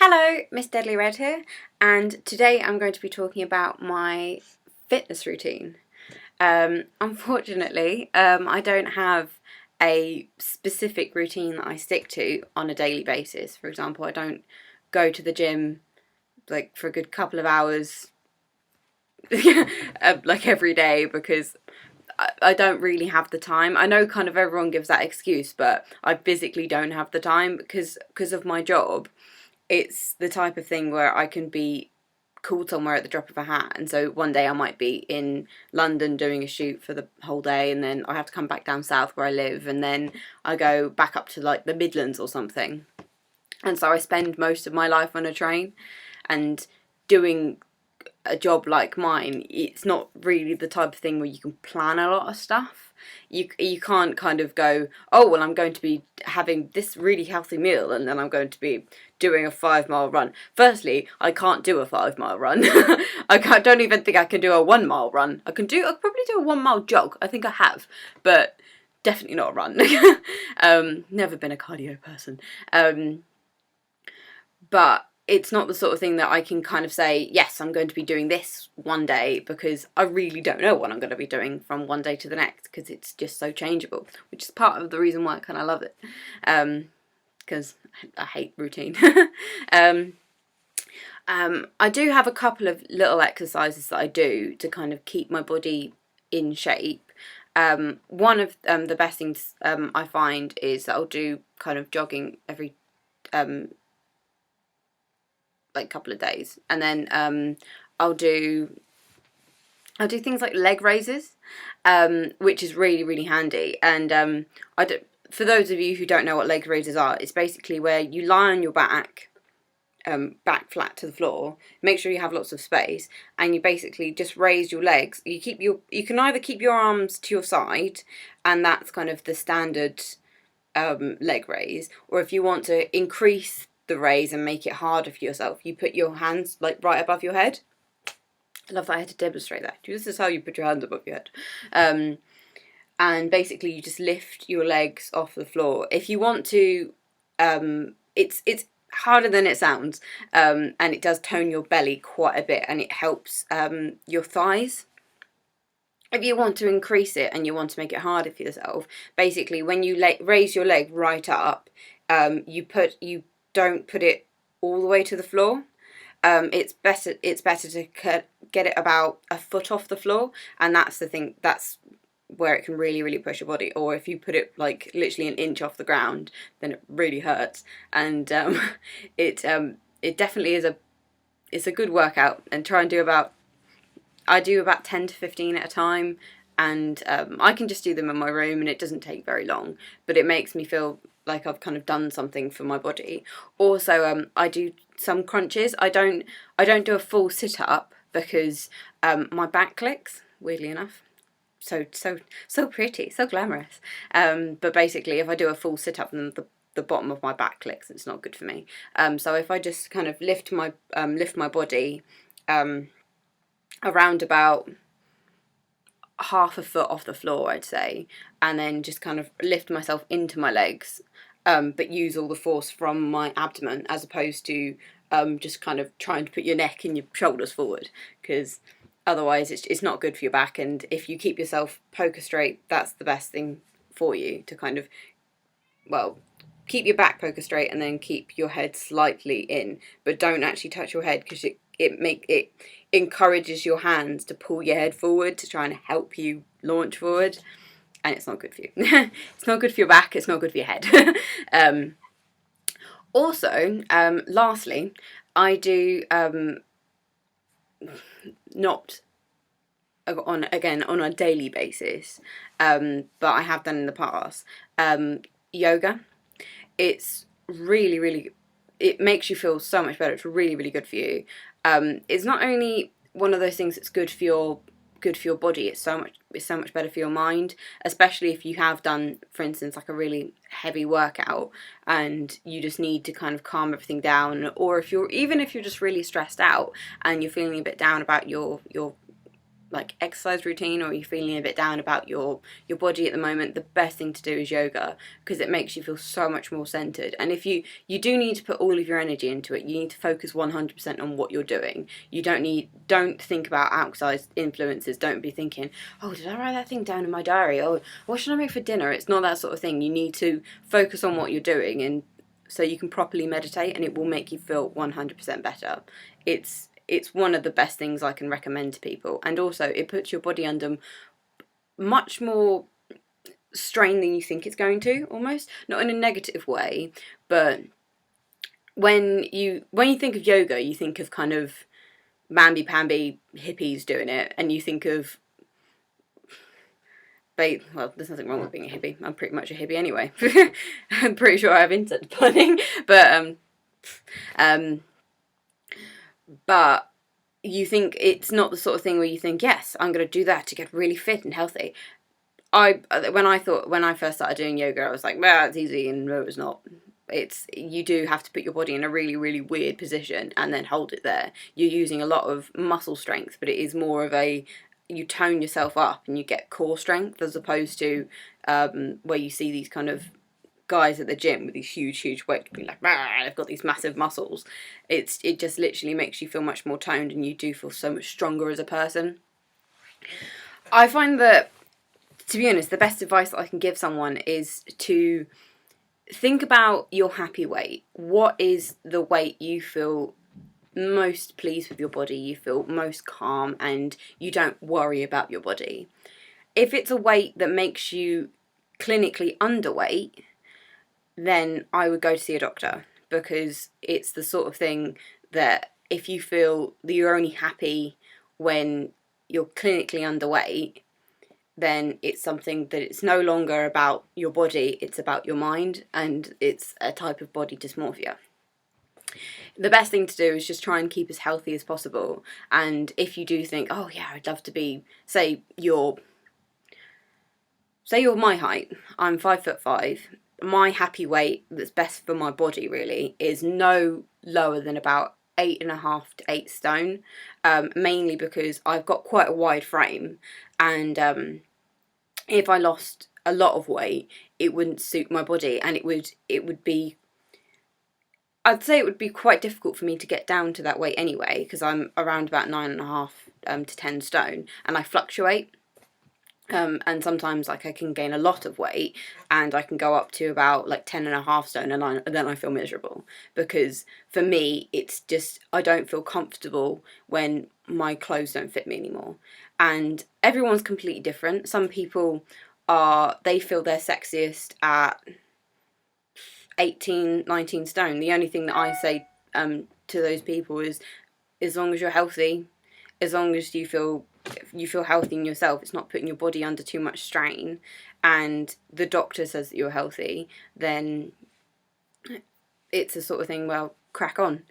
Hello, MissDeadlyRed here, and today I'm going to be talking about my fitness routine. Unfortunately, I don't have a specific routine that I stick to on a daily basis. For example, I don't go to the gym like for a good couple of hours like every day because I don't really have the time. I know kind of everyone gives that excuse, but I physically don't have the time because of my job. It's the type of thing where I can be called somewhere at the drop of a hat, and so one day I might be in London doing a shoot for the whole day, and then I have to come back down south where I live, and then I go back up to like the Midlands or something, and so I spend most of my life on a train. And doing a job like mine, it's not really the type of thing where you can plan a lot of stuff. You can't kind of go, oh well, I'm going to be having this really healthy meal and then I'm going to be doing a 5 mile run. Firstly, I can't do a 5 mile run. Don't even think I can do a 1 mile run. I'll probably do a 1 mile jog. I think I have, but definitely not a run. Never been a cardio person. But it's not the sort of thing that I can kind of say, yes, I'm going to be doing this one day, because I really don't know what I'm going to be doing from one day to the next, because it's just so changeable, which is part of the reason why I kind of love it, because I hate routine. I do have a couple of little exercises that I do to kind of keep my body in shape. One of the best things I find is that I'll do kind of jogging every like couple of days, and then I'll do things like leg raises, which is really handy. And for those of you who don't know what leg raises are, it's basically where you lie on your back, back flat to the floor, make sure you have lots of space, and you basically just raise your legs. You can either keep your arms to your side, and that's kind of the standard leg raise, or if you want to increase the raise and make it harder for yourself, you put your hands like right above your head. I love that I had to demonstrate that. This is how you put your hands above your head. And basically you just lift your legs off the floor. If you want to, it's harder than it sounds, and it does tone your belly quite a bit, and it helps your thighs. If you want to increase it and you want to make it harder for yourself, basically when you raise your leg right up, you don't put it all the way to the floor. It's better to get it about a foot off the floor, and that's the thing. That's where it can really push your body. Or if you put it like literally an inch off the ground, then it really hurts. And it definitely is it's a good workout. And try and I do about 10 to 15 at a time, and I can just do them in my room, and it doesn't take very long, but it makes me feel like I've kind of done something for my body. Also, I do some crunches. I don't do a full sit up because my back clicks, weirdly enough. So pretty, so glamorous. But basically, if I do a full sit up, then the bottom of my back clicks. It's not good for me. So if I just kind of lift my body around about half a foot off the floor, I'd say, and then just kind of lift myself into my legs, but use all the force from my abdomen, as opposed to just kind of trying to put your neck and your shoulders forward, because otherwise it's not good for your back. And if you keep yourself poker straight, that's the best thing for you, to kind of, well, keep your back poker straight and then keep your head slightly in, but don't actually touch your head, because it encourages your hands to pull your head forward to try and help you launch forward, and it's not good for you. It's not good for your back, it's not good for your head. Also, lastly, I do not on a daily basis, but I have done in the past, yoga. It's really, it makes you feel so much better. It's really good for you. It's not only one of those things that's good for your body, it's so much better for your mind, especially if you have done, for instance, like a really heavy workout and you just need to kind of calm everything down, or if you're just really stressed out and you're feeling a bit down about your like exercise routine, or you're feeling a bit down about your body at the moment, the best thing to do is yoga, because it makes you feel so much more centered. And if you do need to put all of your energy into it, you need to focus 100% on what you're doing. You don't think about outside influences. Don't be thinking, oh, did I write that thing down in my diary, or what should I make for dinner? It's not that sort of thing. You need to focus on what you're doing, and so you can properly meditate, and it will make you feel 100% better. It's one of the best things I can recommend to people, and also it puts your body under much more strain than you think it's going to, almost, not in a negative way, but when you think of yoga, you think of kind of mamby-pamby hippies doing it, and you think of, well, there's nothing wrong with being a hippie. I'm pretty much a hippie anyway. I'm pretty sure I have insect planning, but you think it's not the sort of thing where you think, yes, I'm going to do that to get really fit and healthy. When I first started doing yoga, I was like, well, it's easy, and no, it's not. You do have to put your body in a really, really weird position and then hold it there. You're using a lot of muscle strength, but it is more of you tone yourself up and you get core strength, as opposed to where you see these kind of guys at the gym with these huge weights being like, they've got these massive muscles. It just literally makes you feel much more toned, and you do feel so much stronger as a person. I find that, to be honest, the best advice that I can give someone is to think about your happy weight. What is the weight you feel most pleased with your body, you feel most calm, and you don't worry about your body? If it's a weight that makes you clinically underweight, then I would go to see a doctor, because it's the sort of thing that if you feel that you're only happy when you're clinically underweight, then it's something that it's no longer about your body, it's about your mind, and it's a type of body dysmorphia. The best thing to do is just try and keep as healthy as possible. And if you do think, oh yeah, I'd love to be, say you're my height, I'm 5'5", my happy weight that's best for my body really is no lower than about 8.5 to 8 stone, mainly because I've got quite a wide frame, and if I lost a lot of weight, it wouldn't suit my body, and it would be, I'd say it would be quite difficult for me to get down to that weight anyway, because I'm around about 9.5 to 10 stone, and I fluctuate. And sometimes like I can gain a lot of weight, and I can go up to about like 10.5 stone, and then I feel miserable, because for me it's just, I don't feel comfortable when my clothes don't fit me anymore. And everyone's completely different. Some people they feel they're sexiest at 18, 19 stone. The only thing that I say to those people is, as long as you're healthy, as long as you feel healthy in yourself, it's not putting your body under too much strain, and the doctor says that you're healthy, then it's a sort of thing, well, crack on.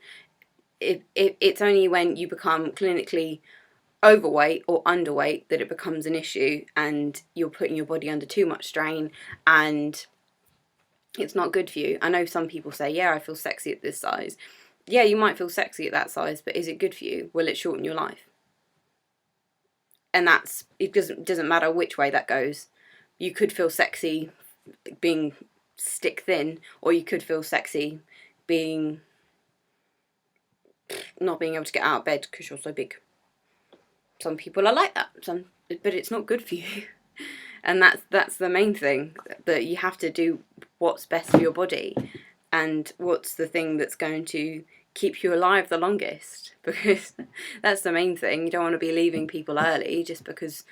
It's only when you become clinically overweight or underweight that it becomes an issue, and you're putting your body under too much strain, and it's not good for you. I know some people say, yeah, I feel sexy at this size. Yeah, you might feel sexy at that size, but is it good for you? Will it shorten your life? And it doesn't matter which way that goes. You could feel sexy being stick thin, or you could feel sexy being not being able to get out of bed because you're so big. Some people are like that, but it's not good for you. And that's the main thing, that you have to do what's best for your body, and what's the thing that's going to keep you alive the longest, because that's the main thing. You don't want to be leaving people early just because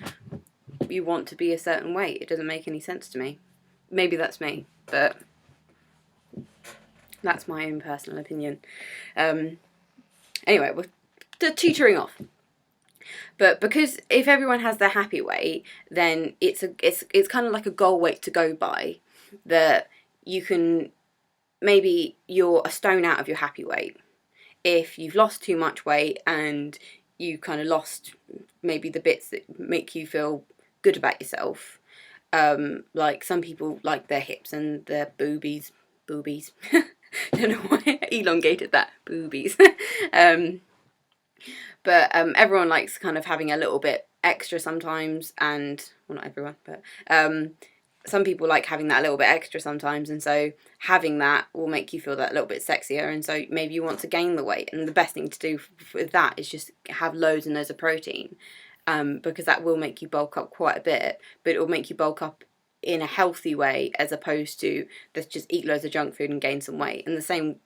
you want to be a certain weight. It doesn't make any sense to me. Maybe that's me, but that's my own personal opinion. Anyway, we're teetering off. But because if everyone has their happy weight, then it's kind of like a goal weight to go by, that you can, maybe you're a stone out of your happy weight. If you've lost too much weight and you kind of lost maybe the bits that make you feel good about yourself, like some people like their hips and their boobies. Don't know why I elongated that, boobies. But everyone likes kind of having a little bit extra sometimes, and well, not everyone, but some people like having that a little bit extra sometimes, and so having that will make you feel that little bit sexier, and so maybe you want to gain the weight, and the best thing to do with that is just have loads and loads of protein, because that will make you bulk up quite a bit, but it will make you bulk up in a healthy way, as opposed to just eat loads of junk food and gain some weight. And the same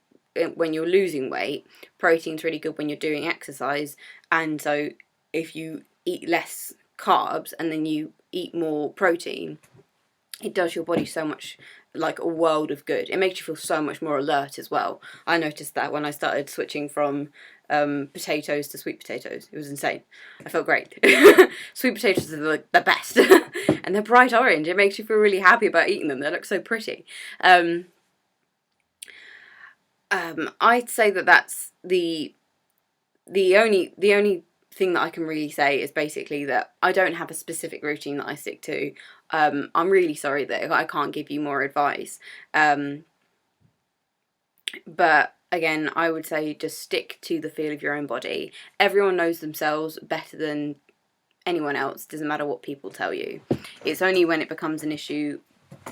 when you're losing weight, protein's really good when you're doing exercise, and so if you eat less carbs and then you eat more protein, it does your body so much, like a world of good. It makes you feel so much more alert as well. I noticed that when I started switching from potatoes to sweet potatoes. It was insane. I felt great. Sweet potatoes are the best. And they're bright orange. It makes you feel really happy about eating them. They look so pretty. I'd say that that's the only thing that I can really say is basically that I don't have a specific routine that I stick to. I'm really sorry that I can't give you more advice. But again, I would say just stick to the feel of your own body. Everyone knows themselves better than anyone else. Doesn't matter what people tell you. It's only when it becomes an issue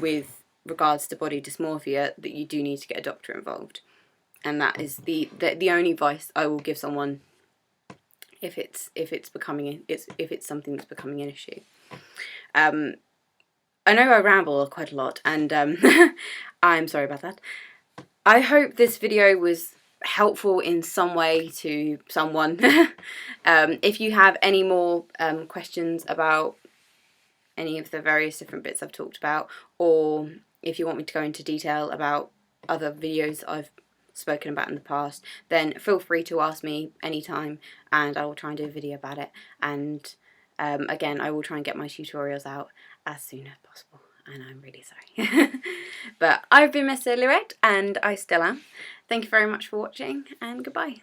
with regards to body dysmorphia that you do need to get a doctor involved. And that is the only advice I will give someone if it's something that's becoming an issue. I know I ramble quite a lot, and I'm sorry about that. I hope this video was helpful in some way to someone. If you have any more questions about any of the various different bits I've talked about, or if you want me to go into detail about other videos I've spoken about in the past, then feel free to ask me anytime, and I will try and do a video about it. And again, I will try and get my tutorials out as soon as possible, and I'm really sorry. But I've been MissDeadlyRed, and I still am. Thank you very much for watching, and goodbye.